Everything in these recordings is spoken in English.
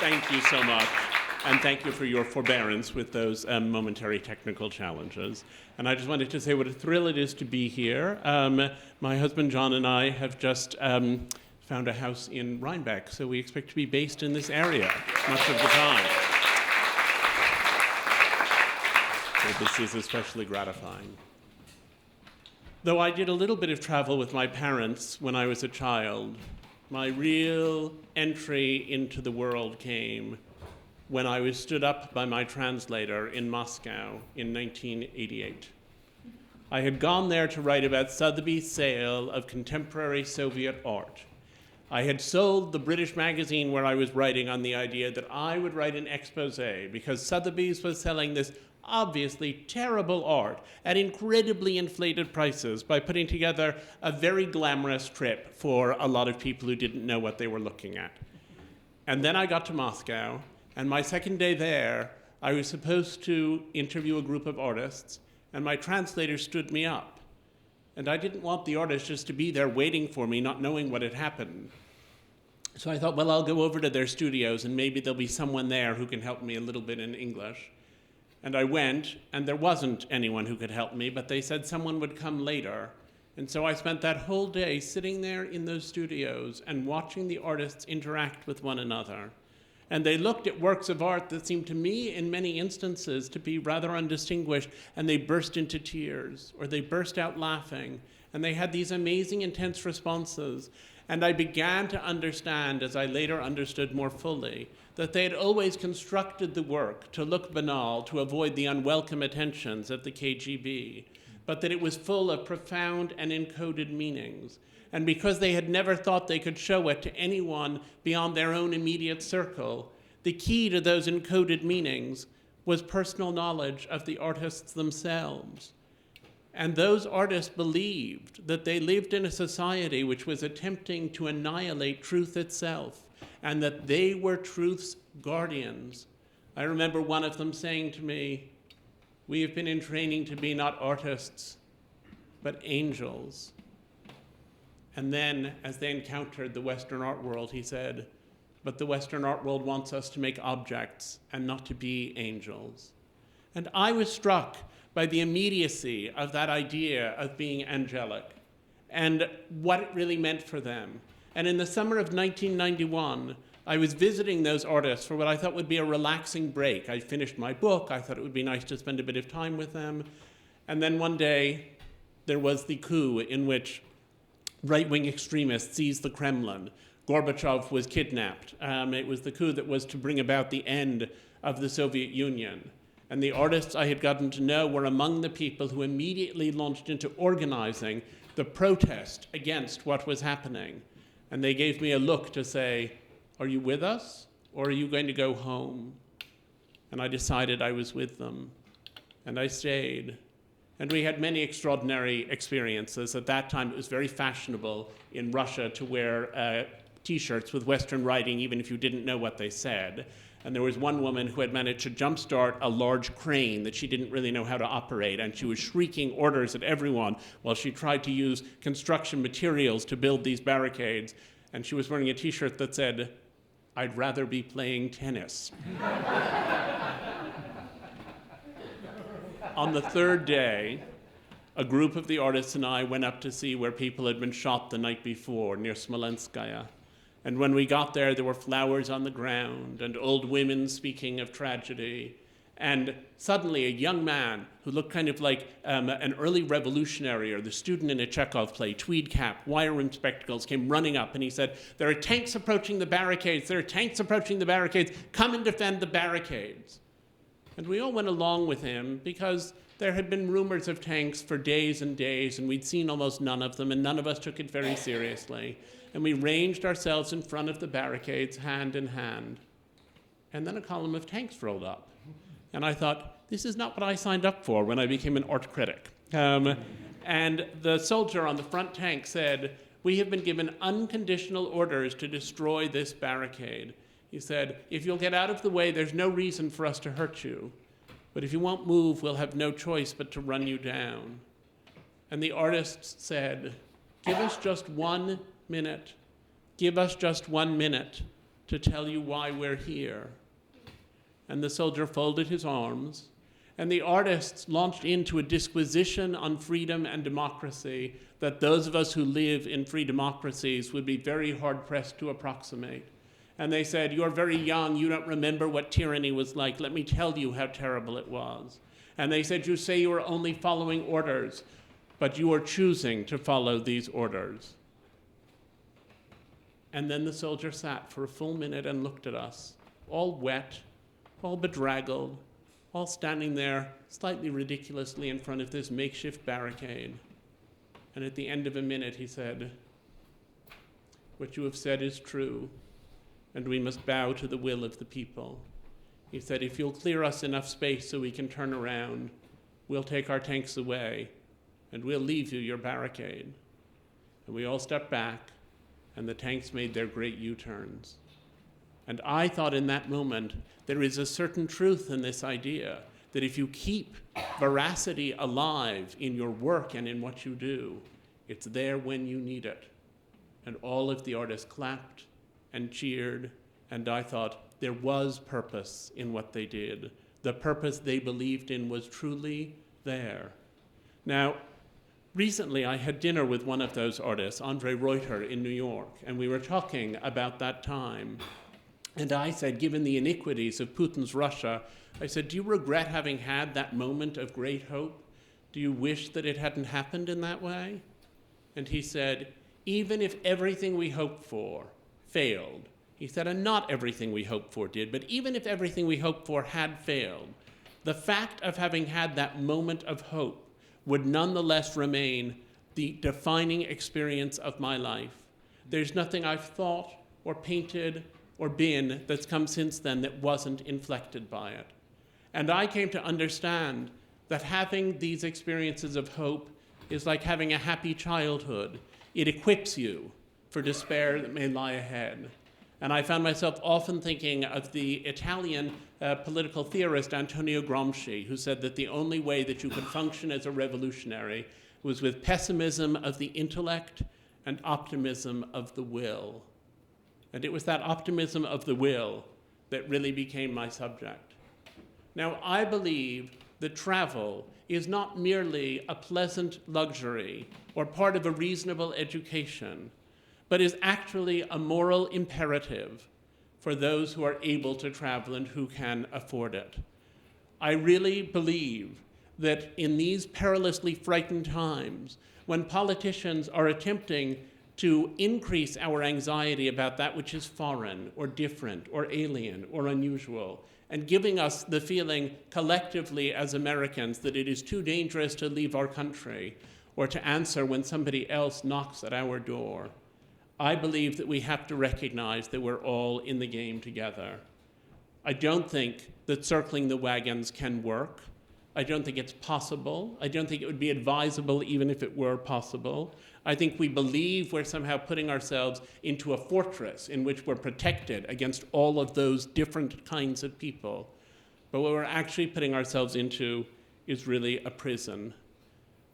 Thank you so much. And thank you for your forbearance with those momentary technical challenges. And I just wanted to say what a thrill it is to be here. My husband John and I have just found a house in Rhinebeck, so we expect to be based in this area much of the time. So this is especially gratifying. Though I did a little bit of travel with my parents when I was a child, my real entry into the world came when I was stood up by my translator in Moscow in 1988. I had gone there to write about Sotheby's sale of contemporary Soviet art. I had sold the British magazine where I was writing on the idea that I would write an expose because Sotheby's was selling this obviously terrible art at incredibly inflated prices by putting together a very glamorous trip for a lot of people who didn't know what they were looking at. And then I got to Moscow, and my second day there, I was supposed to interview a group of artists, and my translator stood me up. And I didn't want the artists just to be there waiting for me, not knowing what had happened. So I thought, well, I'll go over to their studios, and maybe there'll be someone there who can help me a little bit in English. And I went, and there wasn't anyone who could help me, but they said someone would come later. And so I spent that whole day sitting there in those studios and watching the artists interact with one another. And they looked at works of art that seemed to me, in many instances, to be rather undistinguished, and they burst into tears, or they burst out laughing, and they had these amazing, intense responses. And I began to understand, as I later understood more fully, that they had always constructed the work to look banal, to avoid the unwelcome attentions of the KGB, but that it was full of profound and encoded meanings. And because they had never thought they could show it to anyone beyond their own immediate circle, the key to those encoded meanings was personal knowledge of the artists themselves. And those artists believed that they lived in a society which was attempting to annihilate truth itself, and that they were truth's guardians. I remember one of them saying to me, "We have been in training to be not artists, but angels." And then, as they encountered the Western art world, he said, "But the Western art world wants us to make objects and not to be angels." And I was struck by the immediacy of that idea of being angelic and what it really meant for them. And in the summer of 1991, I was visiting those artists for what I thought would be a relaxing break. I finished my book. I thought it would be nice to spend a bit of time with them. And then one day, there was the coup in which right-wing extremists seized the Kremlin. Gorbachev was kidnapped. It was the coup that was to bring about the end of the Soviet Union. And the artists I had gotten to know were among the people who immediately launched into organizing the protest against what was happening. And they gave me a look to say, "Are you with us, or are you going to go home?" And I decided I was with them. And I stayed. And we had many extraordinary experiences. At that time, it was very fashionable in Russia to wear T-shirts with Western writing, even if you didn't know what they said. And there was one woman who had managed to jumpstart a large crane that she didn't really know how to operate, and she was shrieking orders at everyone while she tried to use construction materials to build these barricades. And she was wearing a T-shirt that said, "I'd rather be playing tennis." On the third day, a group of the artists and I went up to see where people had been shot the night before near Smolenskaya. And when we got there were flowers on the ground and old women speaking of tragedy. And suddenly a young man who looked kind of like an early revolutionary or the student in a Chekhov play, tweed cap, wire-rimmed spectacles, came running up and he said, "There are tanks approaching the barricades. There are tanks approaching the barricades. Come and defend the barricades." And we all went along with him because there had been rumors of tanks for days and days, and we'd seen almost none of them, and none of us took it very seriously. And we ranged ourselves in front of the barricades, hand in hand. And then a column of tanks rolled up. And I thought, this is not what I signed up for when I became an art critic. And the soldier on the front tank said, "We have been given unconditional orders to destroy this barricade." He said, "If you'll get out of the way, there's no reason for us to hurt you. But if you won't move, we'll have no choice but to run you down." And the artists said, "Give us just 1 minute. Give us just 1 minute to tell you why we're here. And the soldier folded his arms, and the artists launched into a disquisition on freedom and democracy that those of us who live in free democracies would be very hard-pressed to approximate. And they said, you're very young, you don't remember what tyranny was like. Let me tell you how terrible it was. And they said, you say you are only following orders, but you are choosing to follow these orders. And then the soldier sat for a full minute and looked at us, all wet, all bedraggled, all standing there slightly ridiculously in front of this makeshift barricade. And at the end of a minute, he said, what you have said is true, and we must bow to the will of the people. He said, if you'll clear us enough space so we can turn around, we'll take our tanks away, and we'll leave you your barricade. And we all stepped back, and the tanks made their great U-turns. And I thought in that moment, there is a certain truth in this idea that if you keep veracity alive in your work and in what you do, it's there when you need it. And all of the artists clapped and cheered, and I thought there was purpose in what they did. The purpose they believed in was truly there. Now, recently I had dinner with one of those artists, Andre Reuter, in New York, and we were talking about that time. And I said, given the iniquities of Putin's Russia, I said, do you regret having had that moment of great hope? Do you wish that it hadn't happened in that way? And he said, even if everything we hoped for failed, he said, and not everything we hoped for did, but even if everything we hoped for had failed, the fact of having had that moment of hope would nonetheless remain the defining experience of my life. There's nothing I've thought or painted or been that's come since then that wasn't inflected by it. And I came to understand that having these experiences of hope is like having a happy childhood. It equips you for despair that may lie ahead. And I found myself often thinking of the Italian political theorist Antonio Gramsci, who said that the only way that you could function as a revolutionary was with pessimism of the intellect and optimism of the will. And it was that optimism of the will that really became my subject. Now, I believe that travel is not merely a pleasant luxury or part of a reasonable education, but is actually a moral imperative for those who are able to travel and who can afford it. I really believe that in these perilously frightened times, when politicians are attempting to increase our anxiety about that which is foreign or different or alien or unusual, and giving us the feeling collectively as Americans that it is too dangerous to leave our country or to answer when somebody else knocks at our door, I believe that we have to recognize that we're all in the game together. I don't think that circling the wagons can work. I don't think it's possible. I don't think it would be advisable even if it were possible. I think we believe we're somehow putting ourselves into a fortress in which we're protected against all of those different kinds of people. But what we're actually putting ourselves into is really a prison.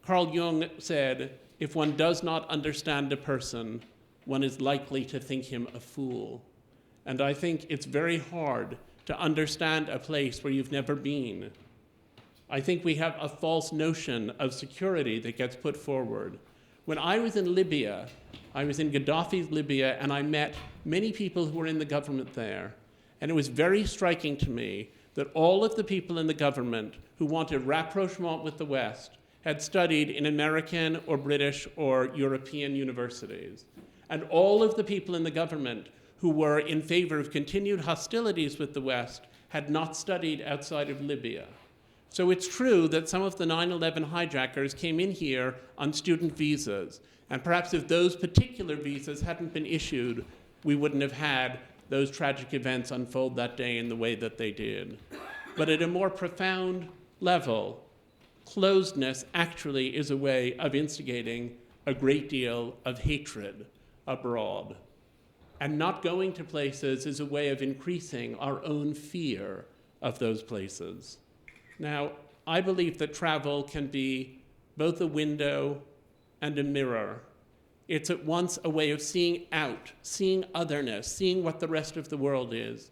Carl Jung said, if one does not understand a person, one is likely to think him a fool. And I think it's very hard to understand a place where you've never been. I think we have a false notion of security that gets put forward. When I was in Libya, I was in Gaddafi's Libya, and I met many people who were in the government there. And it was very striking to me that all of the people in the government who wanted rapprochement with the West had studied in American or British or European universities. And all of the people in the government who were in favor of continued hostilities with the West had not studied outside of Libya. So it's true that some of the 9/11 hijackers came in here on student visas. And perhaps if those particular visas hadn't been issued, we wouldn't have had those tragic events unfold that day in the way that they did. But at a more profound level, closedness actually is a way of instigating a great deal of hatred abroad. And not going to places is a way of increasing our own fear of those places. Now, I believe that travel can be both a window and a mirror It's at once a way of seeing out, seeing otherness, seeing what the rest of the world is,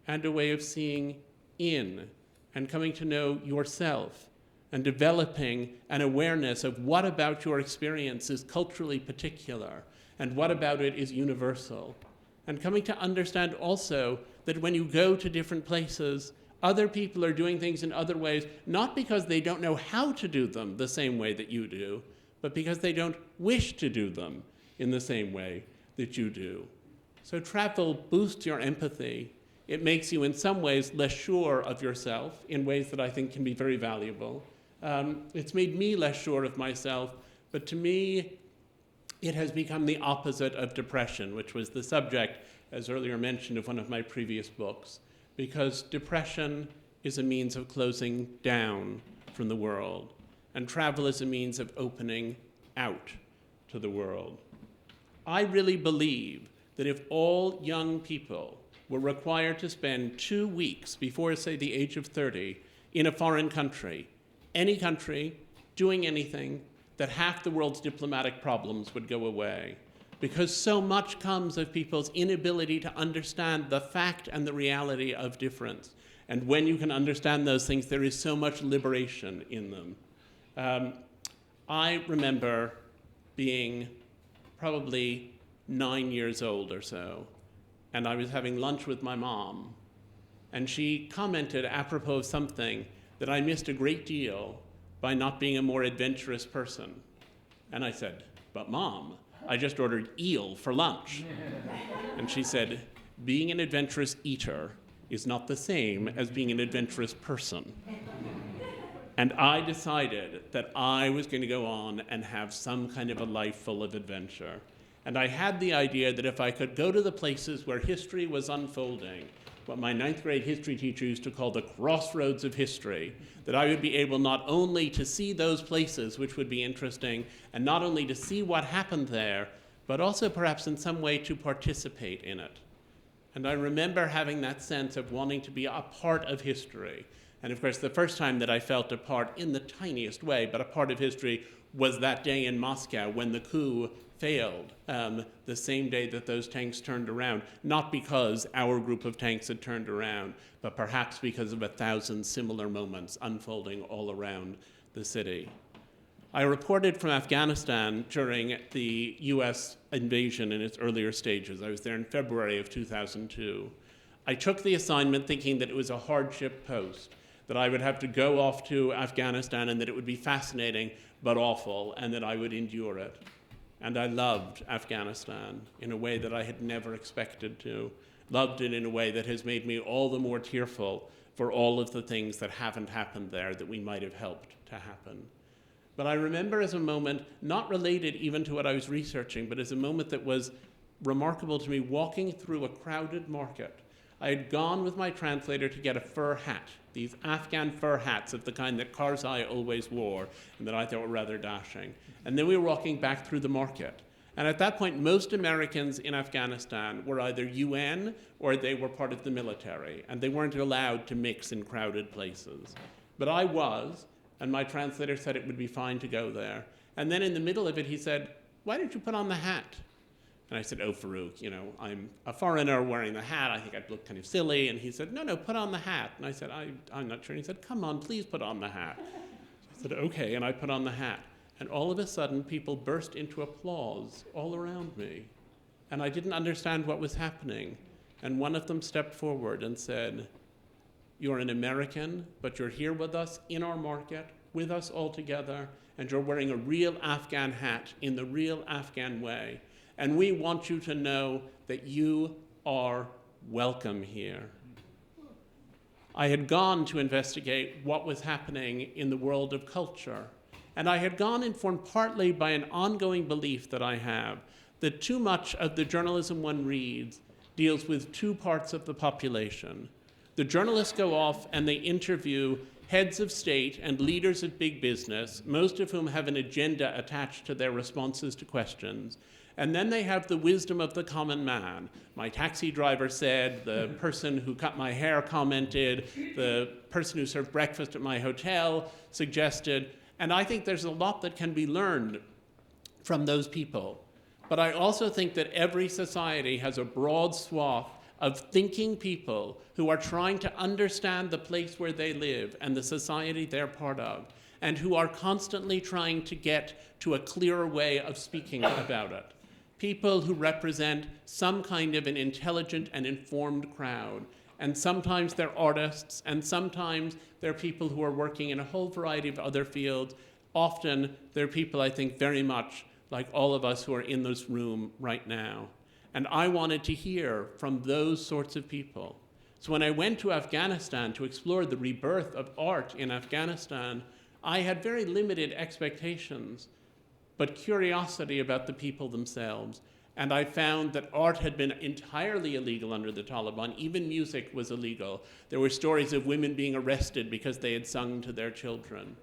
and a way of seeing in and coming to know yourself and developing an awareness of what about your experience is culturally particular and what about it is universal. And coming to understand also that when you go to different places, other people are doing things in other ways, not because they don't know how to do them the same way that you do, but because they don't wish to do them in the same way that you do. So travel boosts your empathy. It makes you in some ways less sure of yourself in ways that I think can be very valuable. It's made me less sure of myself, but to me, it has become the opposite of depression, which was the subject, as earlier mentioned, of one of my previous books, because depression is a means of closing down from the world, and travel is a means of opening out to the world. I really believe that if all young people were required to spend 2 weeks before, say, the age of 30 in a foreign country, any country, doing anything, that half the world's diplomatic problems would go away. Because so much comes of people's inability to understand the fact and the reality of difference. And when you can understand those things, there is so much liberation in them. I remember being probably 9 years old or so, and I was having lunch with my mom, and she commented apropos of something that I missed a great deal by not being a more adventurous person. And I said, "But Mom, I just ordered eel for lunch." And she said, "Being an adventurous eater is not the same as being an adventurous person." And I decided that I was going to go on and have some kind of a life full of adventure. And I had the idea that if I could go to the places where history was unfolding, what my 9th grade history teacher used to call the crossroads of history, that I would be able not only to see those places, which would be interesting, and not only to see what happened there, but also perhaps in some way to participate in it. And I remember having that sense of wanting to be a part of history. And of course, the first time that I felt a part, in the tiniest way, but a part of history, was that day in Moscow when the coup failed, the same day that those tanks turned around, not because our group of tanks had turned around, but perhaps because of 1,000 similar moments unfolding all around the city. I reported from Afghanistan during the US invasion in its earlier stages. I was there in February of 2002. I took the assignment thinking that it was a hardship post, that I would have to go off to Afghanistan and that it would be fascinating but awful, and that I would endure it. And I loved Afghanistan in a way that I had never expected to. Loved it in a way that has made me all the more tearful for all of the things that haven't happened there that we might have helped to happen. But I remember as a moment, not related even to what I was researching, but as a moment that was remarkable to me, walking through a crowded market. I had gone with my translator to get a fur hat, these Afghan fur hats of the kind that Karzai always wore and that I thought were rather dashing. And then we were walking back through the market. And at that point, most Americans in Afghanistan were either UN or they were part of the military, and they weren't allowed to mix in crowded places. But I was, and my translator said it would be fine to go there. And then in the middle of it, he said, "Why don't you put on the hat?" And I said, "Oh, Farouk, I'm a foreigner wearing the hat. I think I'd look kind of silly." And he said, no, put on the hat. And I said, I'm not sure. And he said, "Come on, please put on the hat." So I said, "Okay," and I put on the hat. And all of a sudden, people burst into applause all around me. And I didn't understand what was happening. And one of them stepped forward and said, "You're an American, but you're here with us in our market, with us all together, and you're wearing a real Afghan hat in the real Afghan way. And we want you to know that you are welcome here." I had gone to investigate what was happening in the world of culture. And I had gone informed partly by an ongoing belief that I have that too much of the journalism one reads deals with two parts of the population. The journalists go off and they interview heads of state and leaders of big business, most of whom have an agenda attached to their responses to questions. And then they have the wisdom of the common man. My taxi driver said, the person who cut my hair commented, the person who served breakfast at my hotel suggested. And I think there's a lot that can be learned from those people. But I also think that every society has a broad swath of thinking people who are trying to understand the place where they live and the society they're part of, and who are constantly trying to get to a clearer way of speaking about it. People who represent some kind of an intelligent and informed crowd. And sometimes they're artists, and sometimes they're people who are working in a whole variety of other fields. Often they're people, I think, very much like all of us who are in this room right now. And I wanted to hear from those sorts of people. So when I went to Afghanistan to explore the rebirth of art in Afghanistan, I had very limited expectations, but curiosity about the people themselves. And I found that art had been entirely illegal under the Taliban. Even music was illegal. There were stories of women being arrested because they had sung to their children.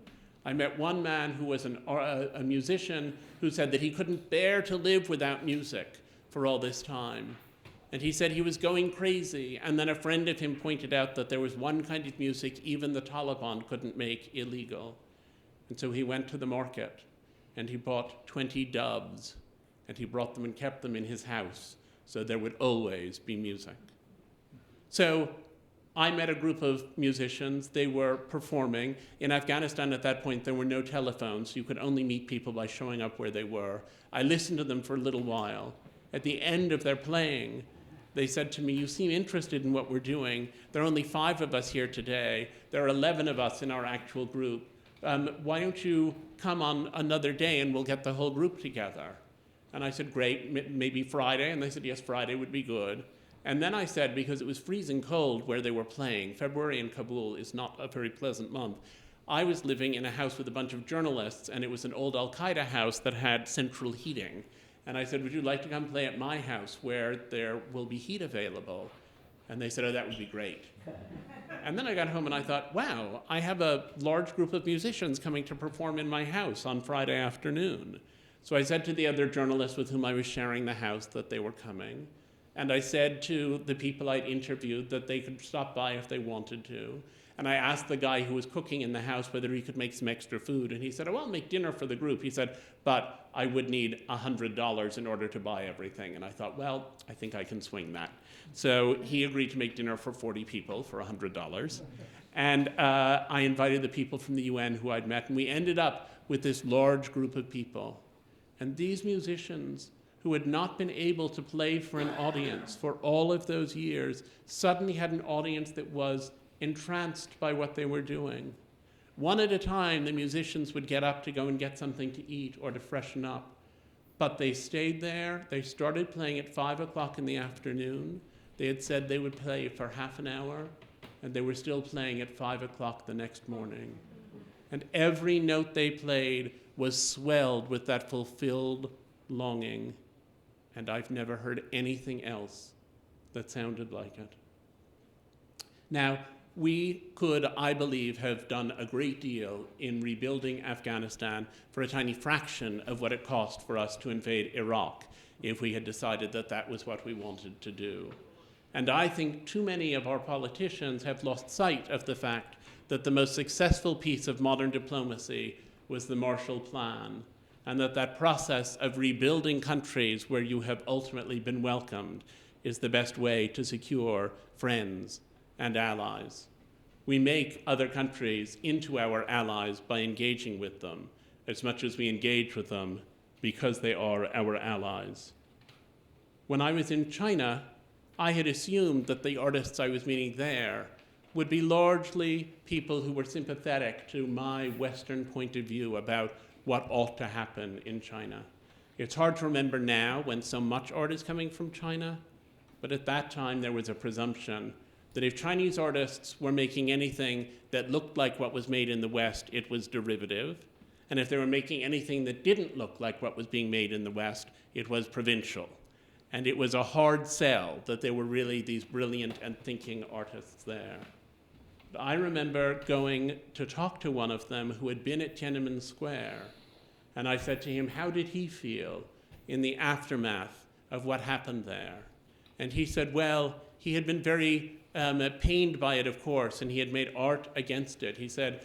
I met one man who was a musician who said that he couldn't bear to live without music for all this time. And he said he was going crazy. And then a friend of him pointed out that there was one kind of music even the Taliban couldn't make illegal. And so he went to the market and he bought 20 doves. And he brought them and kept them in his house, so there would always be music. So I met a group of musicians. They were performing. In Afghanistan at that point, there were no telephones. You could only meet people by showing up where they were. I listened to them for a little while. At the end of their playing, they said to me, "You seem interested in what we're doing. There are only 5 of us here today. There are 11 of us in our actual group. Why don't you come on another day and we'll get the whole group together?" And I said, "Great, maybe Friday." And they said, "Yes, Friday would be good." And then I said, because it was freezing cold where they were playing, February in Kabul is not a very pleasant month. I was living in a house with a bunch of journalists, and it was an old Al-Qaeda house that had central heating. And I said, "Would you like to come play at my house where there will be heat available?" And they said, "Oh, that would be great." And then I got home and I thought, wow, I have a large group of musicians coming to perform in my house on Friday afternoon. So I said to the other journalists with whom I was sharing the house that they were coming. And I said to the people I'd interviewed that they could stop by if they wanted to. And I asked the guy who was cooking in the house whether he could make some extra food. And he said, "Oh, I'll make dinner for the group." He said, "But I would need $100 in order to buy everything." And I thought, well, I think I can swing that. So he agreed to make dinner for 40 people for $100. And I invited the people from the UN who I'd met. And we ended up with this large group of people. And these musicians who had not been able to play for an audience for all of those years suddenly had an audience that was entranced by what they were doing. One at a time, the musicians would get up to go and get something to eat or to freshen up. But they stayed there. They started playing at 5 o'clock in the afternoon. They had said they would play for half an hour, and they were still playing at 5 o'clock the next morning. And every note they played was swelled with that fulfilled longing. And I've never heard anything else that sounded like it. Now, we could, I believe, have done a great deal in rebuilding Afghanistan for a tiny fraction of what it cost for us to invade Iraq if we had decided that that was what we wanted to do. And I think too many of our politicians have lost sight of the fact that the most successful piece of modern diplomacy was the Marshall Plan, and that process of rebuilding countries where you have ultimately been welcomed is the best way to secure friends and allies. We make other countries into our allies by engaging with them as much as we engage with them because they are our allies. When I was in China, I had assumed that the artists I was meeting there would be largely people who were sympathetic to my Western point of view about what ought to happen in China. It's hard to remember now when so much art is coming from China, but at that time there was a presumption that if Chinese artists were making anything that looked like what was made in the West, it was derivative. And if they were making anything that didn't look like what was being made in the West, it was provincial. And it was a hard sell that there were really these brilliant and thinking artists there. I remember going to talk to one of them who had been at Tiananmen Square, and I said to him, how did he feel in the aftermath of what happened there? And he said, well, he had been very pained by it, of course, and he had made art against it. He said,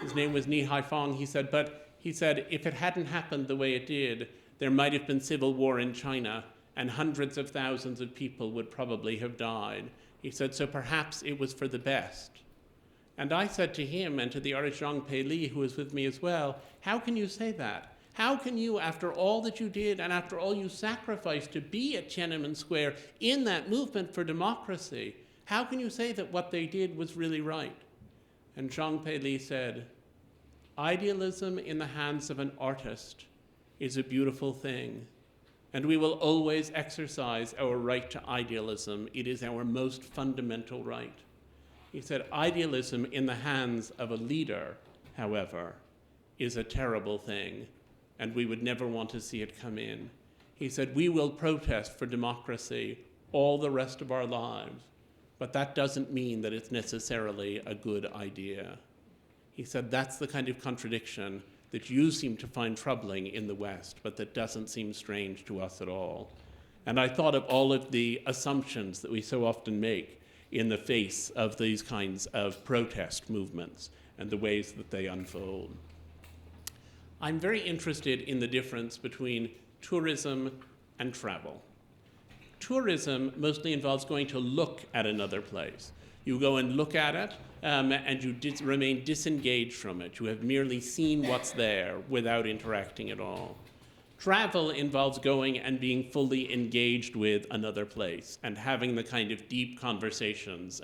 his name was Ni Haifang, he said, but he said, if it hadn't happened the way it did, there might have been civil war in China, and hundreds of thousands of people would probably have died. He said, so perhaps it was for the best. And I said to him and to the artist Zhang Peili, who was with me as well, how can you say that? How can you, after all that you did and after all you sacrificed to be at Tiananmen Square in that movement for democracy, how can you say that what they did was really right? And Zhang Peili said, idealism in the hands of an artist is a beautiful thing, and we will always exercise our right to idealism. It is our most fundamental right. He said, idealism in the hands of a leader, however, is a terrible thing, and we would never want to see it come in. He said, we will protest for democracy all the rest of our lives, but that doesn't mean that it's necessarily a good idea. He said, that's the kind of contradiction that you seem to find troubling in the West, but that doesn't seem strange to us at all. And I thought of all of the assumptions that we so often make in the face of these kinds of protest movements and the ways that they unfold. I'm very interested in the difference between tourism and travel. Tourism mostly involves going to look at another place. You go and look at it, and you remain disengaged from it. You have merely seen what's there without interacting at all. Travel involves going and being fully engaged with another place and having the kind of deep conversations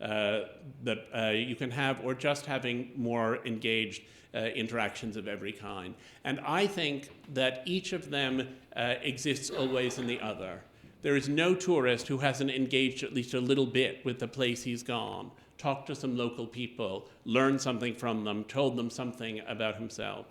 that you can have, or just having more engaged interactions of every kind. And I think that each of them exists always in the other. There is no tourist who hasn't engaged at least a little bit with the place he's gone, talked to some local people, learned something from them, told them something about himself.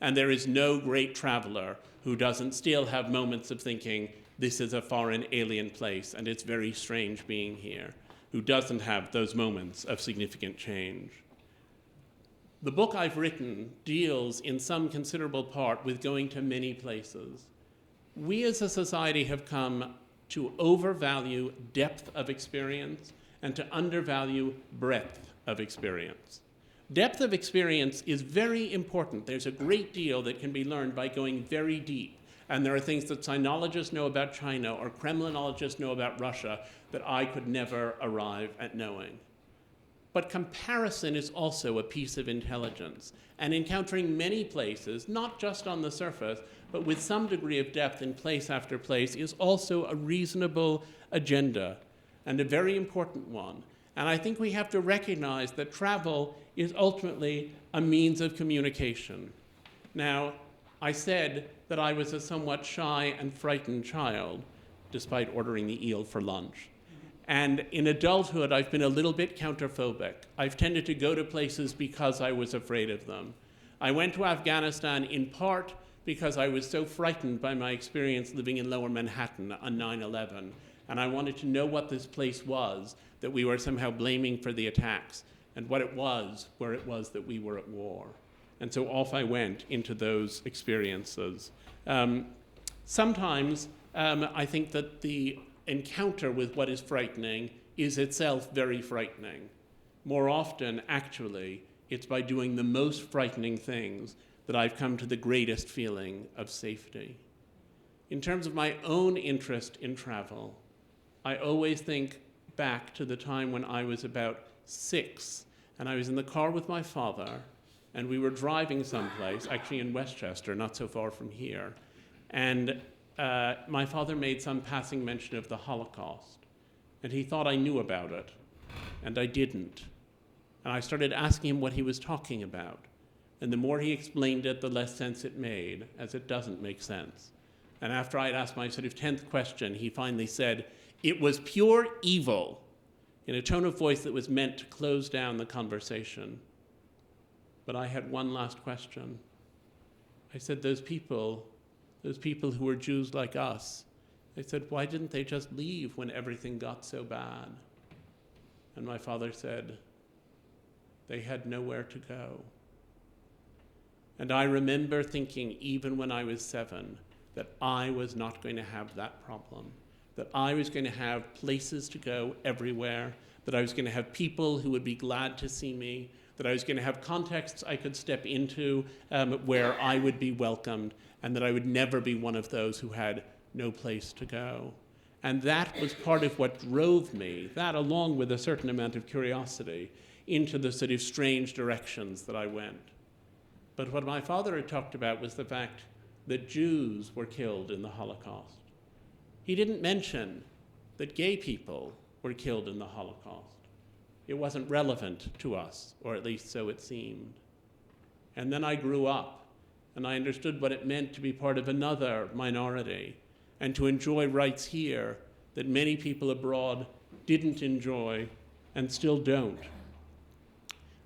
And there is no great traveler who doesn't still have moments of thinking, this is a foreign alien place and it's very strange being here, who doesn't have those moments of significant change. The book I've written deals in some considerable part with going to many places. We as a society have come to overvalue depth of experience and to undervalue breadth of experience. Depth of experience is very important. There's a great deal that can be learned by going very deep. And there are things that sinologists know about China or Kremlinologists know about Russia that I could never arrive at knowing. But comparison is also a piece of intelligence. And encountering many places, not just on the surface, but with some degree of depth in place after place, is also a reasonable agenda and a very important one. And I think we have to recognize that travel is ultimately a means of communication. Now, I said that I was a somewhat shy and frightened child, despite ordering the eel for lunch. And in adulthood, I've been a little bit counterphobic. I've tended to go to places because I was afraid of them. I went to Afghanistan in part because I was so frightened by my experience living in Lower Manhattan on 9/11. And I wanted to know what this place was that we were somehow blaming for the attacks, and what it was, where it was that we were at war. And so off I went into those experiences. Sometimes I think that the encounter with what is frightening is itself very frightening. More often, actually, it's by doing the most frightening things that I've come to the greatest feeling of safety. In terms of my own interest in travel, I always think back to the time when I was about 6, and I was in the car with my father, and we were driving someplace, actually in Westchester, not so far from here, and my father made some passing mention of the Holocaust, and he thought I knew about it, and I didn't. And I started asking him what he was talking about, and the more he explained it, the less sense it made, as it doesn't make sense. And after I'd asked my sort of 10th question, he finally said, "It was pure evil," in a tone of voice that was meant to close down the conversation. But I had one last question. I said, those people who were Jews like us, I said, why didn't they just leave when everything got so bad? And my father said, they had nowhere to go. And I remember thinking, even when I was 7, that I was not going to have that problem, that I was going to have places to go everywhere, that I was going to have people who would be glad to see me, that I was going to have contexts I could step into where I would be welcomed, and that I would never be one of those who had no place to go. And that was part of what drove me, that along with a certain amount of curiosity, into the sort of strange directions that I went. But what my father had talked about was the fact that Jews were killed in the Holocaust. He didn't mention that gay people were killed in the Holocaust. It wasn't relevant to us, or at least so it seemed. And then I grew up, and I understood what it meant to be part of another minority, and to enjoy rights here that many people abroad didn't enjoy and still don't.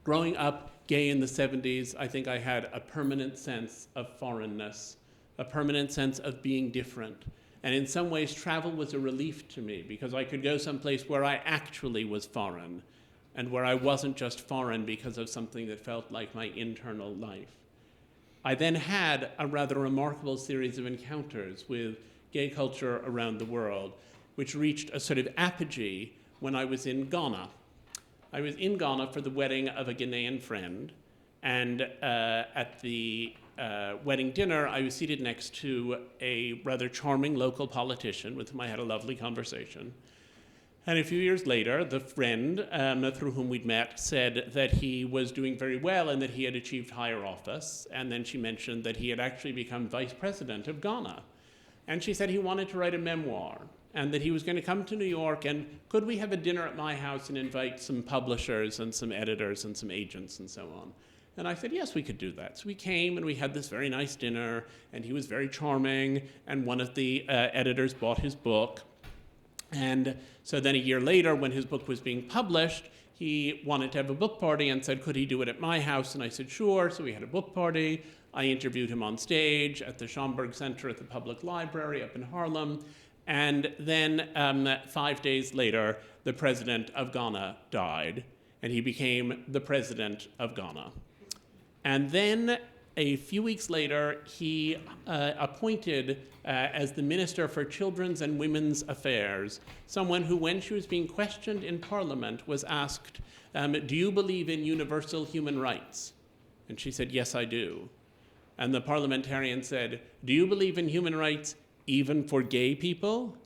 Growing up gay in the 70s, I think I had a permanent sense of foreignness, a permanent sense of being different. And in some ways, travel was a relief to me because I could go someplace where I actually was foreign and where I wasn't just foreign because of something that felt like my internal life. I then had a rather remarkable series of encounters with gay culture around the world, which reached a sort of apogee when I was in Ghana. I was in Ghana for the wedding of a Ghanaian friend, and at the wedding dinner, I was seated next to a rather charming local politician with whom I had a lovely conversation. And a few years later, the friend through whom we'd met said that he was doing very well and that he had achieved higher office. And then she mentioned that he had actually become vice president of Ghana. And she said he wanted to write a memoir and that he was going to come to New York, and could we have a dinner at my house and invite some publishers and some editors and some agents and so on. And I said, yes, we could do that. So we came and we had this very nice dinner, and he was very charming, and one of the editors bought his book. And so then a year later, when his book was being published, he wanted to have a book party and said, could he do it at my house? And I said, sure. So we had a book party. I interviewed him on stage at the Schomburg Center at the Public Library up in Harlem. And then 5 days later, the president of Ghana died, and he became the president of Ghana. And then a few weeks later, he appointed as the Minister for Children's and Women's Affairs someone who, when she was being questioned in Parliament, was asked, do you believe in universal human rights? And she said, yes, I do. And the parliamentarian said, do you believe in human rights even for gay people?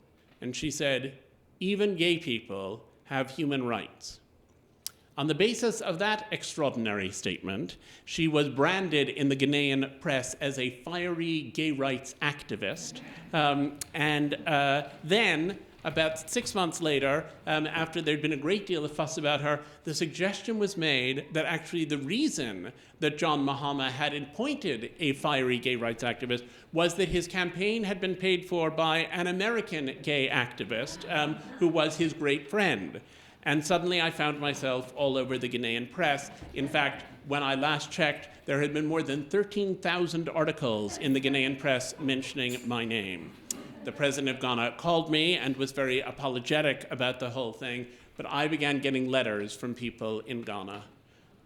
And she said, even gay people have human rights. On the basis of that extraordinary statement, she was branded in the Ghanaian press as a fiery gay rights activist. Then, about 6 months later, after there'd been a great deal of fuss about her, the suggestion was made that actually the reason that John Mahama had appointed a fiery gay rights activist was that his campaign had been paid for by an American gay activist who was his great friend. And suddenly I found myself all over the Ghanaian press. In fact, when I last checked, there had been more than 13,000 articles in the Ghanaian press mentioning my name. The president of Ghana called me and was very apologetic about the whole thing, but I began getting letters from people in Ghana.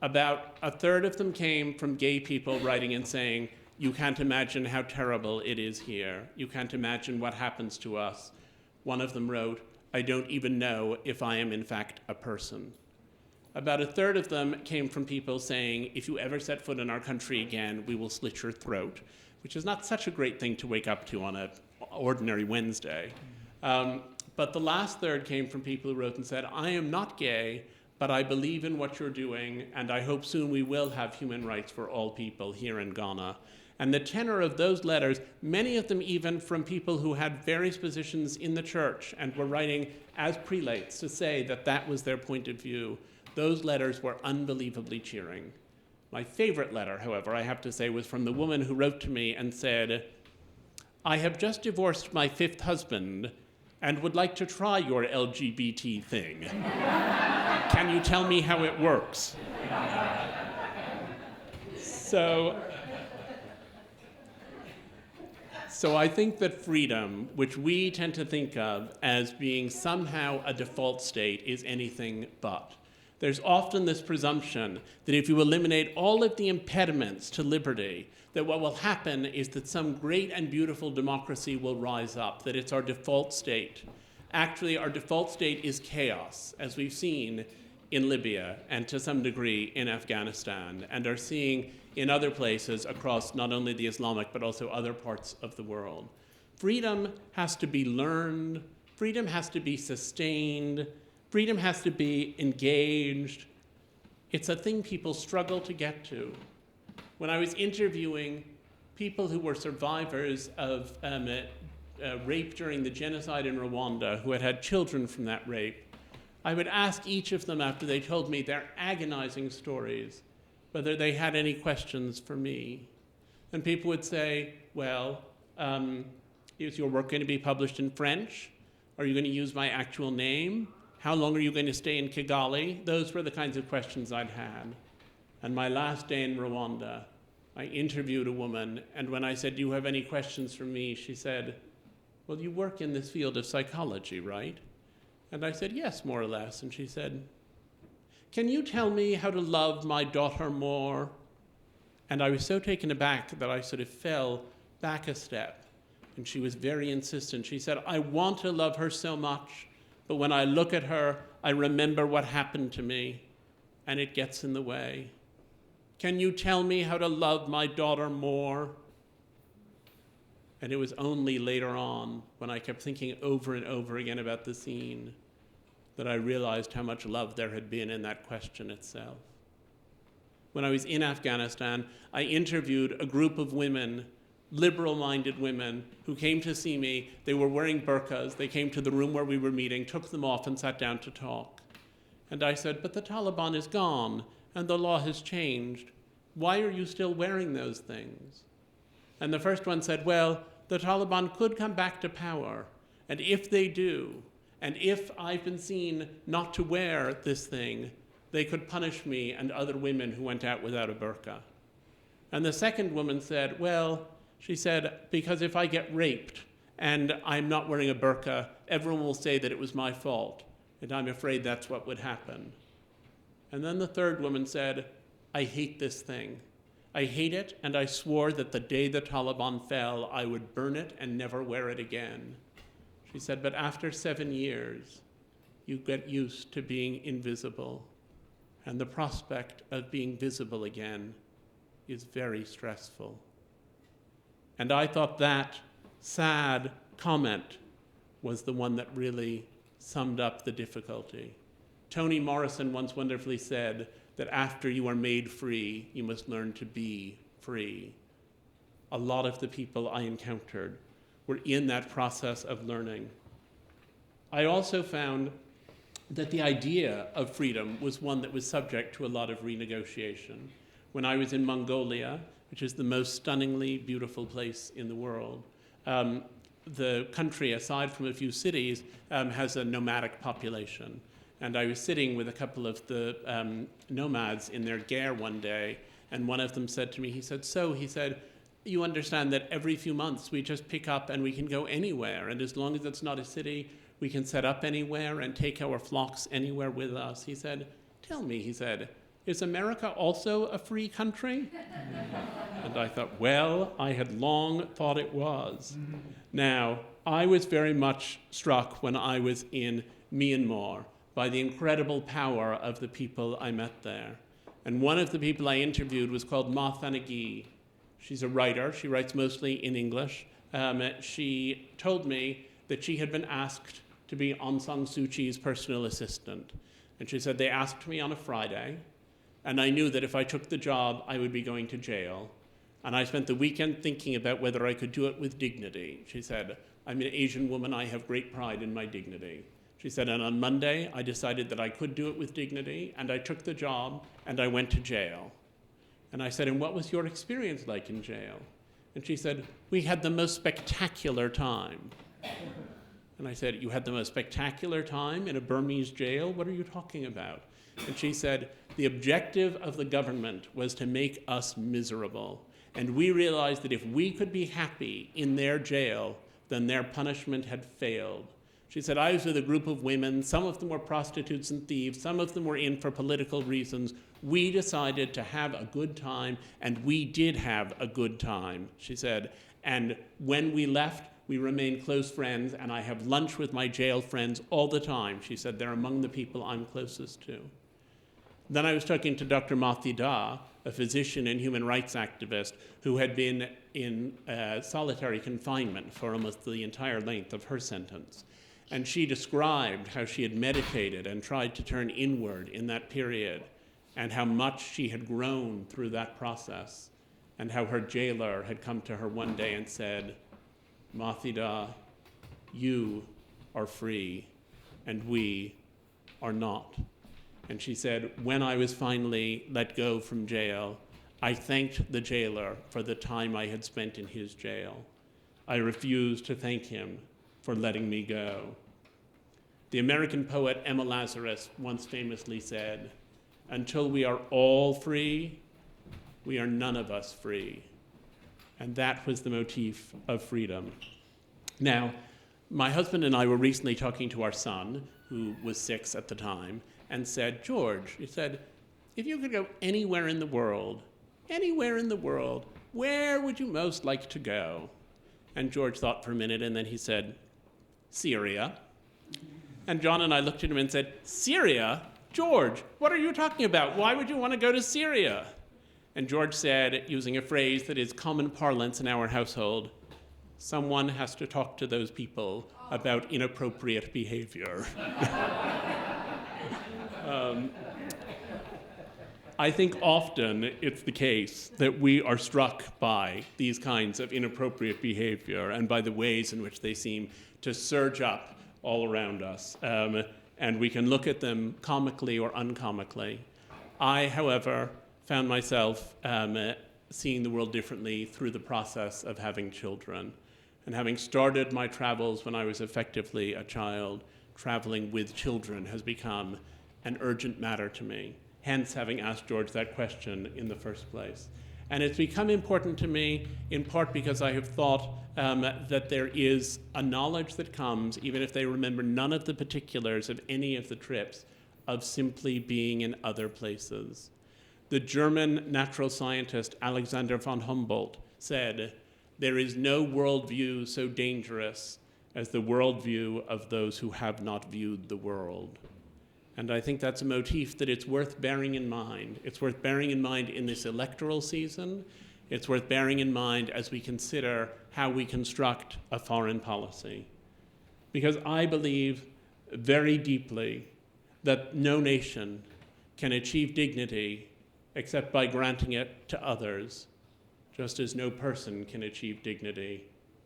About a third of them came from gay people writing and saying, you can't imagine how terrible it is here. You can't imagine what happens to us. One of them wrote, I don't even know if I am in fact a person. About a third of them came from people saying, if you ever set foot in our country again, we will slit your throat, which is not such a great thing to wake up to on an ordinary Wednesday. But the last third came from people who wrote and said, I am not gay, but I believe in what you're doing, and I hope soon we will have human rights for all people here in Ghana. And the tenor of those letters, many of them even from people who had various positions in the church and were writing as prelates to say that that was their point of view, those letters were unbelievably cheering. My favorite letter, however, I have to say, was from the woman who wrote to me and said, I have just divorced my 5th husband and would like to try your LGBT thing. Can you tell me how it works? So I think that freedom, which we tend to think of as being somehow a default state, is anything but. There's often this presumption that if you eliminate all of the impediments to liberty, that what will happen is that some great and beautiful democracy will rise up, that it's our default state. Actually, our default state is chaos, as we've seen in Libya and to some degree in Afghanistan, and are seeing in other places across not only the Islamic but also other parts of the world. Freedom has to be learned, freedom has to be sustained, freedom has to be engaged. It's a thing people struggle to get to. When I was interviewing people who were survivors of rape during the genocide in Rwanda, who had had children from that rape, I would ask each of them after they told me their agonizing stories, whether they had any questions for me. And people would say, well, is your work going to be published in French? Are you going to use my actual name? How long are you going to stay in Kigali? Those were the kinds of questions I'd had. And my last day in Rwanda, I interviewed a woman, and when I said, do you have any questions for me? She said, well, you work in this field of psychology, right? And I said, yes, more or less. And she said, can you tell me how to love my daughter more? And I was so taken aback that I sort of fell back a step. And she was very insistent. She said, I want to love her so much, but when I look at her, I remember what happened to me, and it gets in the way. Can you tell me how to love my daughter more? And it was only later on, when I kept thinking over and over again about the scene, that I realized how much love there had been in that question itself. When I was in Afghanistan, I interviewed a group of women, liberal-minded women, who came to see me. They were wearing burqas. They came to the room where we were meeting, took them off, and sat down to talk. And I said, but the Taliban is gone, and the law has changed. Why are you still wearing those things? And the first one said, well, the Taliban could come back to power, and if they do, and if I've been seen not to wear this thing, they could punish me and other women who went out without a burqa. And the second woman said, well, she said, because if I get raped and I'm not wearing a burqa, everyone will say that it was my fault, and I'm afraid that's what would happen. And then the third woman said, I hate this thing. I hate it, and I swore that the day the Taliban fell, I would burn it and never wear it again. She said, but after 7 years, you get used to being invisible, and the prospect of being visible again is very stressful. And I thought that sad comment was the one that really summed up the difficulty. Toni Morrison once wonderfully said that after you are made free, you must learn to be free. A lot of the people I encountered were in that process of learning. I also found that the idea of freedom was one that was subject to a lot of renegotiation. When I was in Mongolia, which is the most stunningly beautiful place in the world, the country, aside from a few cities, has a nomadic population. And I was sitting with a couple of the nomads in their ger one day, and one of them said to me, he said, you understand that every few months we just pick up and we can go anywhere, and as long as it's not a city, we can set up anywhere and take our flocks anywhere with us. He said, tell me, he said, is America also a free country? And I thought, well, I had long thought it was. Now, I was very much struck when I was in Myanmar by the incredible power of the people I met there. And one of the people I interviewed was called Ma Thanagi. She's a writer. She writes mostly in English. She told me that she had been asked to be Aung San Suu Kyi's personal assistant. And she said, they asked me on a Friday, and I knew that if I took the job, I would be going to jail. And I spent the weekend thinking about whether I could do it with dignity. She said, I'm an Asian woman, I have great pride in my dignity. She said, and on Monday, I decided that I could do it with dignity, and I took the job, and I went to jail. And I said, and what was your experience like in jail? And she said, we had the most spectacular time. And I said, you had the most spectacular time in a Burmese jail? What are you talking about? And she said, the objective of the government was to make us miserable. And we realized that if we could be happy in their jail, then their punishment had failed. She said, I was with a group of women. Some of them were prostitutes and thieves. Some of them were in for political reasons. We decided to have a good time, and we did have a good time, she said. And when we left, we remained close friends, and I have lunch with my jail friends all the time. She said, they're among the people I'm closest to. Then I was talking to Dr. Mathi Da, a physician and human rights activist who had been in solitary confinement for almost the entire length of her sentence. And she described how she had meditated and tried to turn inward in that period, and how much she had grown through that process, and how her jailer had come to her one day and said, Mathi Da, you are free, and we are not. And she said, when I was finally let go from jail, I thanked the jailer for the time I had spent in his jail. I refused to thank him for letting me go. The American poet Emma Lazarus once famously said, until we are all free, we are none of us free. And that was the motif of freedom. Now, my husband and I were recently talking to our son, who was 6 at the time, and said, George, he said, if you could go anywhere in the world, where would you most like to go? And George thought for a minute, and then he said, Syria. And John and I looked at him and said, Syria? George, what are you talking about? Why would you want to go to Syria? And George said, using a phrase that is common parlance in our household, someone has to talk to those people about inappropriate behavior. I think often it's the case that we are struck by these kinds of inappropriate behavior and by the ways in which they seem to surge up all around us. And we can look at them comically or uncomically. I, however, found myself seeing the world differently through the process of having children. And having started my travels when I was effectively a child, traveling with children has become an urgent matter to me, hence having asked George that question in the first place. And it's become important to me in part because I have thought that there is a knowledge that comes, even if they remember none of the particulars of any of the trips, of simply being in other places. The German natural scientist Alexander von Humboldt said, there is no worldview so dangerous as the worldview of those who have not viewed the world. And I think that's a motif that it's worth bearing in mind. It's worth bearing in mind in this electoral season. It's worth bearing in mind as we consider how we construct a foreign policy. Because I believe very deeply that no nation can achieve dignity except by granting it to others, just as no person can achieve dignity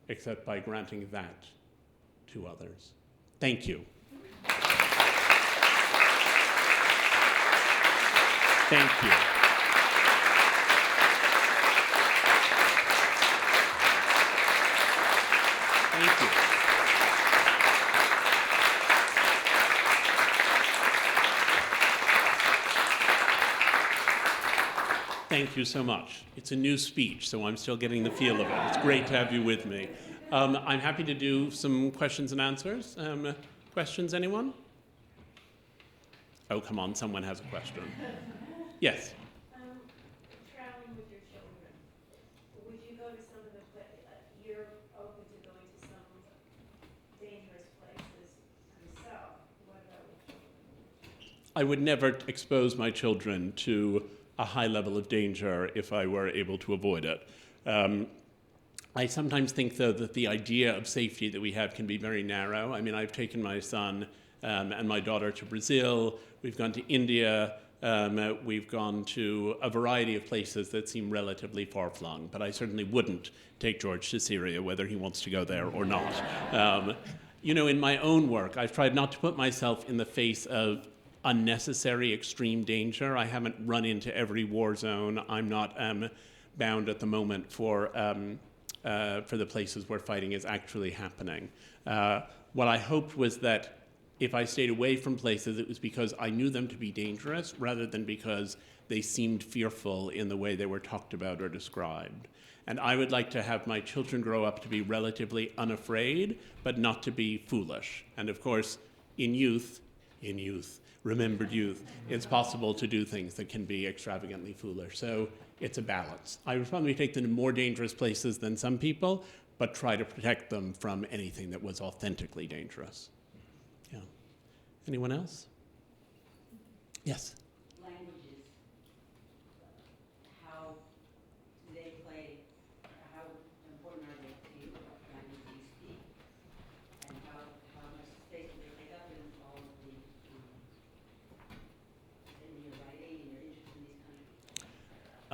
except by granting that to others. Thank you. Thank you. Thank you. Thank you so much. It's a new speech, so I'm still getting the feel of it. It's great to have you with me. I'm happy to do some questions and answers. Questions, anyone? Oh, come on, someone has a question. Yes. Traveling with your children, would you go to some of the you're open to going to some dangerous places yourself? What about with children? I would never expose my children to a high level of danger if I were able to avoid it. I sometimes think, though, that the idea of safety that we have can be very narrow. I mean, I've taken my son and my daughter to Brazil. We've gone to India. We've gone to a variety of places that seem relatively far-flung, but I certainly wouldn't take George to Syria, whether he wants to go there or not. In my own work, I've tried not to put myself in the face of unnecessary extreme danger. I haven't run into every war zone. I'm not bound at the moment for the places where fighting is actually happening. What I hoped was that if I stayed away from places, it was because I knew them to be dangerous rather than because they seemed fearful in the way they were talked about or described. And I would like to have my children grow up to be relatively unafraid, but not to be foolish. And of course, in youth, remembered youth, it's possible to do things that can be extravagantly foolish. So it's a balance. I would probably take them to more dangerous places than some people, but try to protect them from anything that was authentically dangerous. Yeah. Anyone else? Yes? Language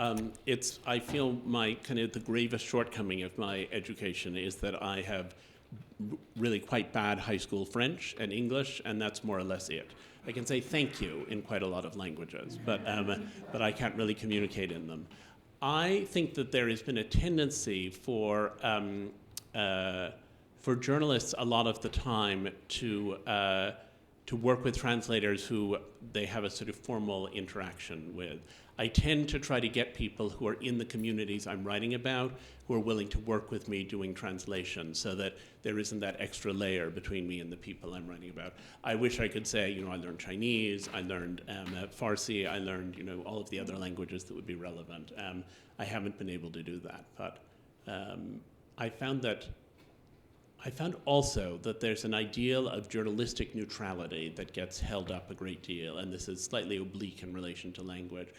I feel my kind of the gravest shortcoming of my education is that I have really quite bad high school French and English, and that's more or less it. I can say thank you in quite a lot of languages, but I can't really communicate in them. I think that there has been a tendency for journalists a lot of the time to work with translators who they have a sort of formal interaction with. I tend to try to get people who are in the communities I'm writing about who are willing to work with me doing translation so that there isn't that extra layer between me and the people I'm writing about. I wish I could say, I learned Chinese, I learned Farsi, I learned, all of the other languages that would be relevant. I haven't been able to do that, but I found also that there's an ideal of journalistic neutrality that gets held up a great deal, and this is slightly oblique in relation to language.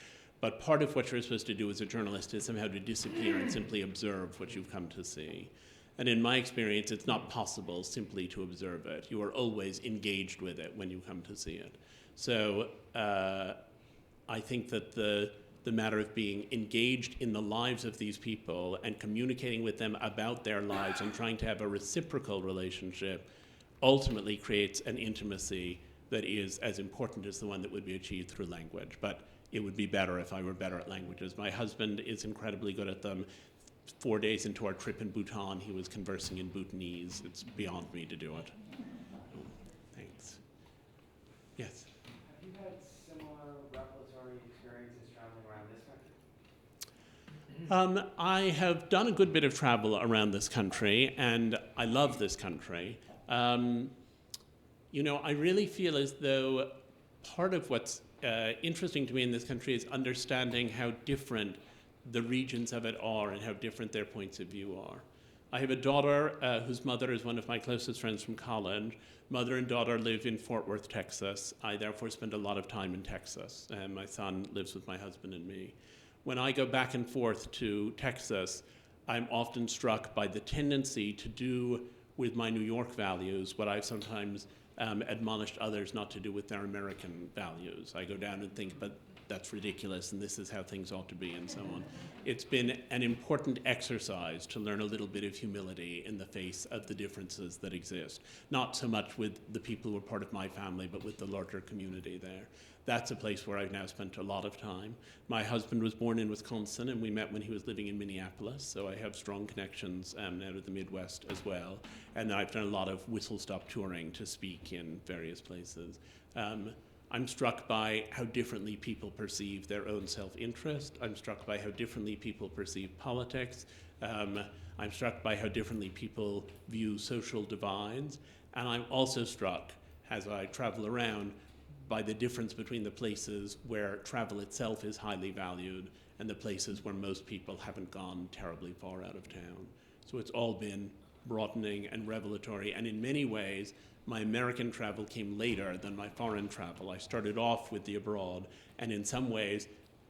But part of what you're supposed to do as a journalist is somehow to disappear and simply observe what you've come to see. And in my experience, it's not possible simply to observe it. You are always engaged with it when you come to see it. So I think that the matter of being engaged in the lives of these people and communicating with them about their lives and trying to have a reciprocal relationship ultimately creates an intimacy that is as important as the one that would be achieved through language. But it would be better if I were better at languages. My husband is incredibly good at them. 4 days into our trip in Bhutan, he was conversing in Bhutanese. It's beyond me to do it. Thanks. Yes? Have you had similar revelatory experiences traveling around this country? I have done a good bit of travel around this country, and I love this country. I really feel as though part of what's interesting to me in this country is understanding how different the regions of it are and how different their points of view are. I have a daughter whose mother is one of my closest friends from college. Mother and daughter live in Fort Worth, Texas. I therefore spend a lot of time in Texas, and my son lives with my husband and me. When I go back and forth to Texas, I'm often struck by the tendency to do with my New York values what I've sometimes admonished others not to do with their American values. I go down and think, but that's ridiculous, and this is how things ought to be, and so on. It's been an important exercise to learn a little bit of humility in the face of the differences that exist. Not so much with the people who are part of my family, but with the larger community there. That's a place where I've now spent a lot of time. My husband was born in Wisconsin, and we met when he was living in Minneapolis, so I have strong connections out of the Midwest as well. And I've done a lot of whistle-stop touring to speak in various places. I'm struck by how differently people perceive their own self-interest. I'm struck by how differently people perceive politics. I'm struck by how differently people view social divides. And I'm also struck, as I travel around, by the difference between the places where travel itself is highly valued and the places where most people haven't gone terribly far out of town. So it's all been broadening and revelatory, and in many ways, my American travel came later than my foreign travel. I started off with the abroad, and in some ways,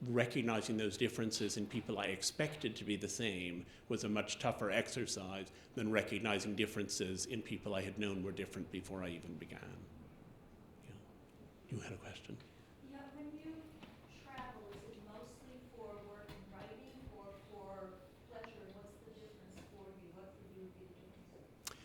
recognizing those differences in people I expected to be the same was a much tougher exercise than recognizing differences in people I had known were different before I even began. You had a question? Yeah, when you travel, is it mostly for work and writing or for pleasure? What's the difference for you? What for you would be the difference?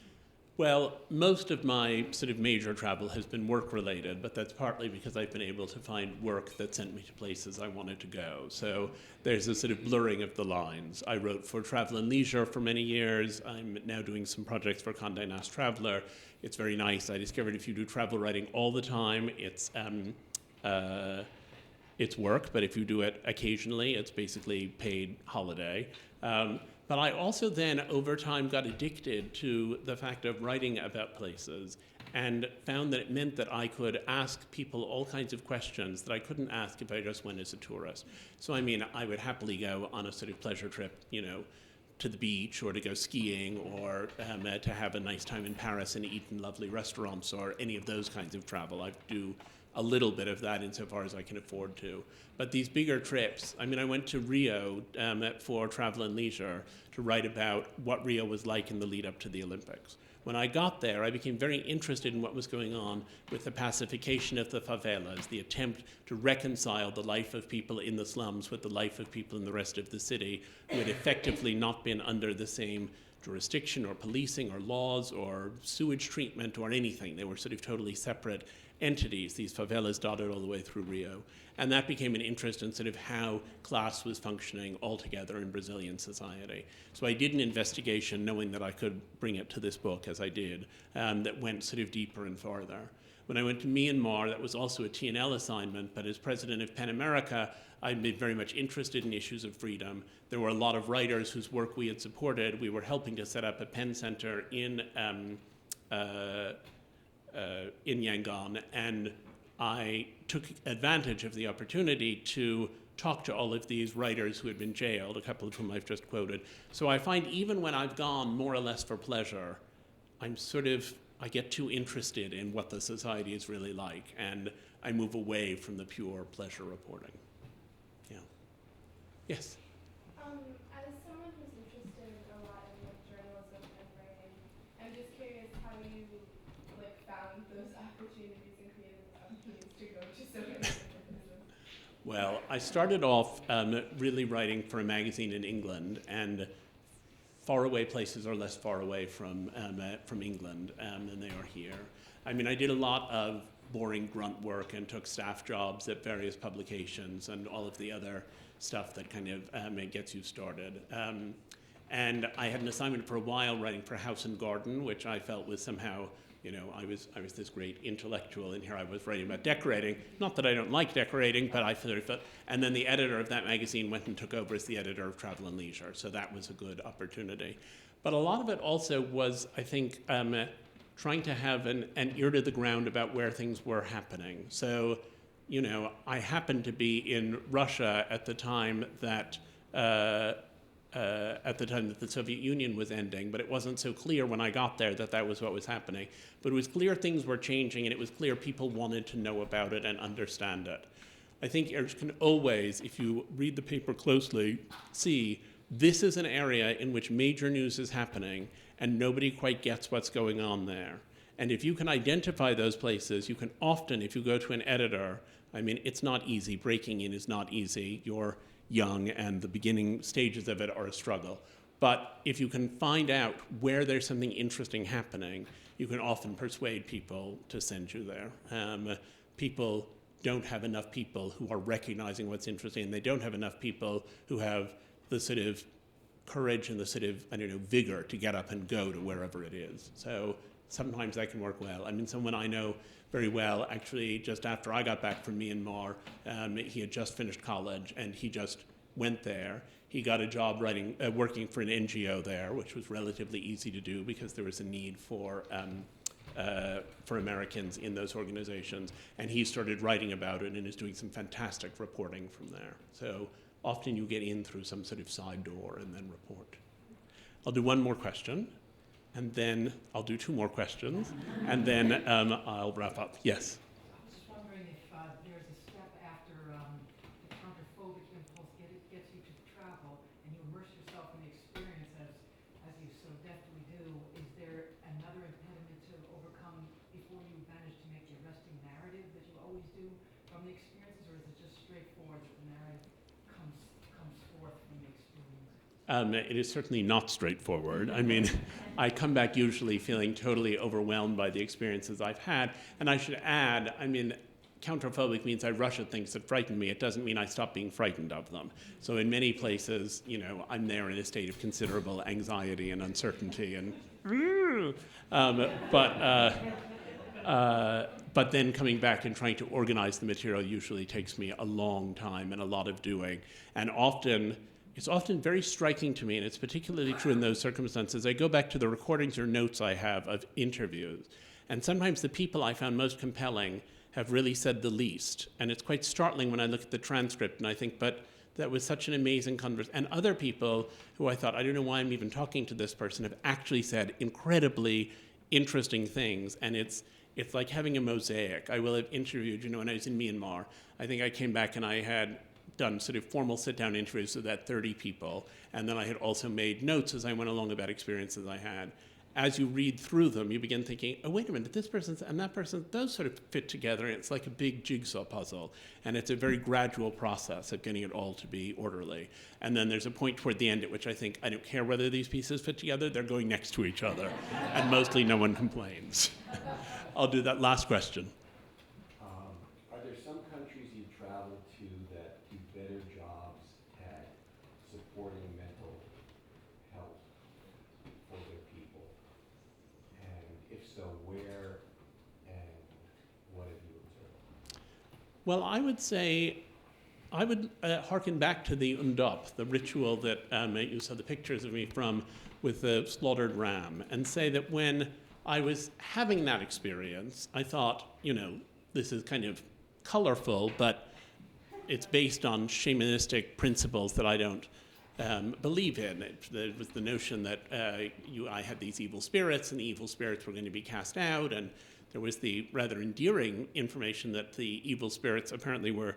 Well, most of my sort of major travel has been work-related, but that's partly because I've been able to find work that sent me to places I wanted to go. So there's a sort of blurring of the lines. I wrote for Travel and Leisure for many years. I'm now doing some projects for Condé Nast Traveler. It's very nice. I discovered if you do travel writing all the time, it's work, but if you do it occasionally, it's basically paid holiday. But I also then, over time, got addicted to the fact of writing about places and found that it meant that I could ask people all kinds of questions that I couldn't ask if I just went as a tourist. So, I mean, I would happily go on a sort of pleasure trip, to the beach or to go skiing or to have a nice time in Paris and eat in lovely restaurants or any of those kinds of travel. I do a little bit of that insofar as I can afford to. But these bigger trips, I went to Rio for Travel and Leisure to write about what Rio was like in the lead up to the Olympics. When I got there, I became very interested in what was going on with the pacification of the favelas, the attempt to reconcile the life of people in the slums with the life of people in the rest of the city who had effectively not been under the same jurisdiction or policing or laws or sewage treatment or anything. They were sort of totally separate entities, these favelas dotted all the way through Rio. And that became an interest in sort of how class was functioning altogether in Brazilian society. So I did an investigation knowing that I could bring it to this book, as I did, that went sort of deeper and farther. When I went to Myanmar, that was also a T&L assignment, but as president of PEN America, I'd been very much interested in issues of freedom. There were a lot of writers whose work we had supported. We were helping to set up a PEN Center in Yangon, and I took advantage of the opportunity to talk to all of these writers who had been jailed, a couple of whom I've just quoted. So I find even when I've gone more or less for pleasure, I get too interested in what the society is really like, and I move away from the pure pleasure reporting. Yeah. Yes? As someone who's interested in a lot in journalism and writing, I'm just curious how you found those opportunities and created those opportunities to go to so many different places. Well, I started off really writing for a magazine in England, and faraway places are less far away from England than they are here. I mean, I did a lot of boring grunt work and took staff jobs at various publications and all of the other stuff that kind of gets you started. And I had an assignment for a while writing for House and Garden, which I felt was somehow, I was this great intellectual, and here I was writing about decorating. Not that I don't like decorating, but I sort of felt. And then the editor of that magazine went and took over as the editor of Travel and Leisure, so that was a good opportunity. But a lot of it also was, I think, trying to have an ear to the ground about where things were happening. So, I happened to be in Russia at the time that the Soviet Union was ending, but it wasn't so clear when I got there that that was what was happening. But it was clear things were changing, and it was clear people wanted to know about it and understand it. I think you can always, if you read the paper closely, see this is an area in which major news is happening, and nobody quite gets what's going on there. And if you can identify those places, you can often, if you go to an editor, I mean, it's not easy. Breaking in is not easy. You're young, and the beginning stages of it are a struggle. But if you can find out where there's something interesting happening, you can often persuade people to send you there. People don't have enough people who are recognizing what's interesting, and they don't have enough people who have the sort of courage and the sort of, vigor to get up and go to wherever it is. So sometimes that can work well. I mean, someone I know very well, actually, just after I got back from Myanmar, he had just finished college, and he just went there. He got a job working for an NGO there, which was relatively easy to do because there was a need for Americans in those organizations. And he started writing about it and is doing some fantastic reporting from there. So often you get in through some sort of side door and then report. I'll do one more question, and then I'll do two more questions, and then I'll wrap up. Yes? I was just wondering if there's a step after the counterphobic impulse gets you to travel and you immerse yourself in the experience as you so deftly do. Is there another impediment to overcome before you manage to make the arresting narrative that you always do from the experiences, or is it just straightforward that the narrative comes forth from the experience? It is certainly not straightforward. I mean, I come back usually feeling totally overwhelmed by the experiences I've had. And I should add, I mean, counterphobic means I rush at things that frighten me. It doesn't mean I stop being frightened of them. So in many places, I'm there in a state of considerable anxiety and uncertainty and but then coming back and trying to organize the material usually takes me a long time and a lot of doing. And it's often very striking to me, and it's particularly true in those circumstances. I go back to the recordings or notes I have of interviews, and sometimes the people I found most compelling have really said the least. And it's quite startling when I look at the transcript and I think, but that was such an amazing conversation. And other people who I thought, I don't know why I'm even talking to this person, have actually said incredibly interesting things. And it's like having a mosaic. I will have interviewed, when I was in Myanmar, I think I came back and I had done sort of formal sit-down interviews with that 30 people. And then I had also made notes as I went along about experiences I had. as you read through them, you begin thinking, oh, wait a minute, this person's and that person, those sort of fit together. It's like a big jigsaw puzzle. And it's a very gradual process of getting it all to be orderly. And then there's a point toward the end at which I think, I don't care whether these pieces fit together, they're going next to each other. And mostly no one complains. I'll do that last question. Are there some countries you've traveled to that do better jobs at supporting mental health for their people? And if so, where and what have you observed? Well, I would say, I would hearken back to the Undop, the ritual that you saw the pictures of me from with the slaughtered ram, and say that when I was having that experience, I thought, this is kind of colorful, but it's based on shamanistic principles that I don't believe in. There was the notion that I had these evil spirits, and the evil spirits were going to be cast out, and there was the rather endearing information that the evil spirits apparently were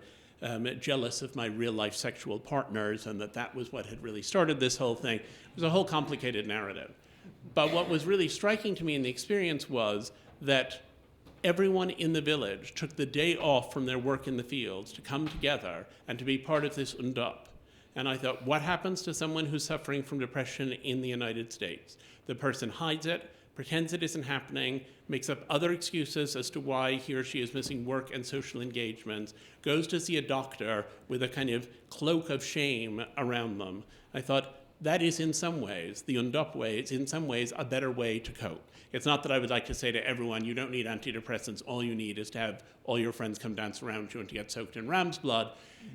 jealous of my real-life sexual partners, and that was what had really started this whole thing. It was a whole complicated narrative. But what was really striking to me in the experience was that everyone in the village took the day off from their work in the fields to come together and to be part of this Undop. And I thought, what happens to someone who's suffering from depression in the United States? The person hides it, pretends it isn't happening, makes up other excuses as to why he or she is missing work and social engagements, goes to see a doctor with a kind of cloak of shame around them. I thought, that is in some ways, the Undop way, it's in some ways a better way to cope. It's not that I would like to say to everyone, you don't need antidepressants, all you need is to have all your friends come dance around you and to get soaked in ram's blood.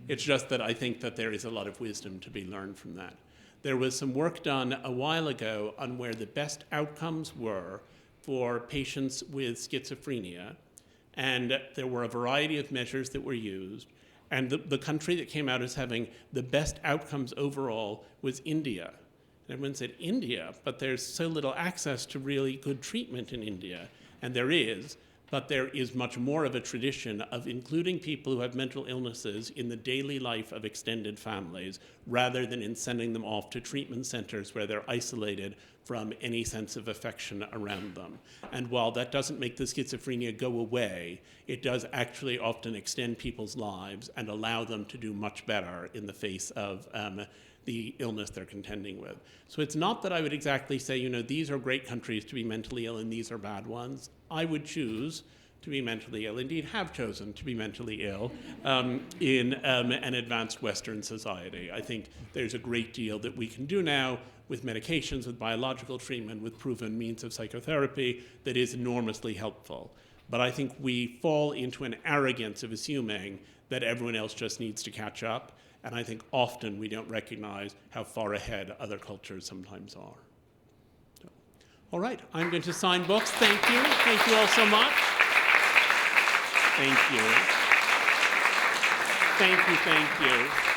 It's just that I think that there is a lot of wisdom to be learned from that. There was some work done a while ago on where the best outcomes were for patients with schizophrenia, and there were a variety of measures that were used. And the country that came out as having the best outcomes overall was India. And everyone said, India? But there's so little access to really good treatment in India. And there is, but there is much more of a tradition of including people who have mental illnesses in the daily life of extended families, rather than in sending them off to treatment centers where they're isolated from any sense of affection around them. And while that doesn't make the schizophrenia go away, it does actually often extend people's lives and allow them to do much better in the face of the illness they're contending with. So it's not that I would exactly say, these are great countries to be mentally ill and these are bad ones. I would choose to be mentally ill, indeed have chosen to be mentally ill in an advanced Western society. I think there's a great deal that we can do now with medications, with biological treatment, with proven means of psychotherapy that is enormously helpful. But I think we fall into an arrogance of assuming that everyone else just needs to catch up. And I think often we don't recognize how far ahead other cultures sometimes are. So, all right, I'm going to sign books. Thank you. Thank you all so much. Thank you. Thank you, thank you.